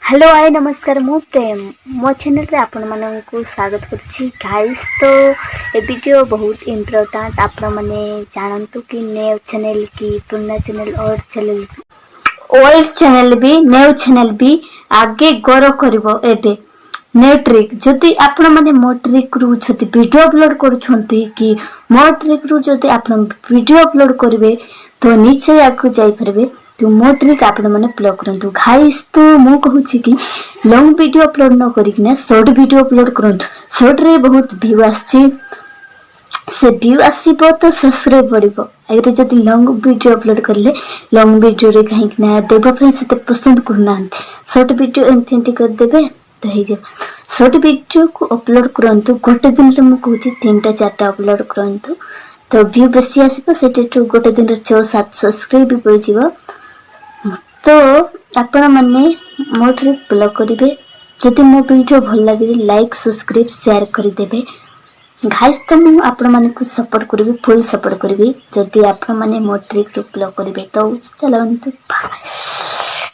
Hello hi नमस्कार मु प्रेम मो चैनल रे आपण माननकु स्वागत करछि गाइस। तो ए वीडियो बहुत इंटरेस्टिंग आपण माने जानंतु कि न्यू चैनल की पुराना चैनल और चैनल ओल्ड चैनल भी न्यू चैनल भी आगे ग्रो करबो। एबे न्यू ट्रिक जदि आपण माने मो ट्रिक रु जदि वीडियो अपलोड करूछंती कि मो ट्रिक रु जदि आपण वीडियो अपलोड करबे तो निश्चय आगु जाई परबे। तो मो ट्रिक आपण माने प्ले करंतु गाइस। तो मु कहूछि कि लॉन्ग वीडियो अपलोड न करिक ना शॉर्ट वीडियो अपलोड करंतु। शॉर्ट रे बहुत व्यू आछि, से व्यू आसीबो तो सब्सक्राइब बढ़िबो। अगर जदि लॉन्ग वीडियो अपलोड करले लॉन्ग वीडियो रे कहीं ना देबो फै से पसंद करना शॉर्ट वीडियो एंती कर देबे तो हे जे शॉर्ट वीडियो को अपलोड करंतु। गोटे दिन रे मु कहूछि 3टा 4टा अपलोड करंतु तो व्यू बेसी आसीबो। सेटे गोटे दिन रे 6-7 सब्सक्राइब भी पड़ जिवो। तो आपण माने मो ट्रिक फॉलो करिवे। जदि मो वीडियो भल लागे लाइक सब्सक्राइब शेयर कर देबे गाइस। तो मु आपण माने को सपोर्ट करबी, फुल सपोर्ट करबी जदि आपण माने मो ट्रिक फॉलो करिवे। तो चलंतु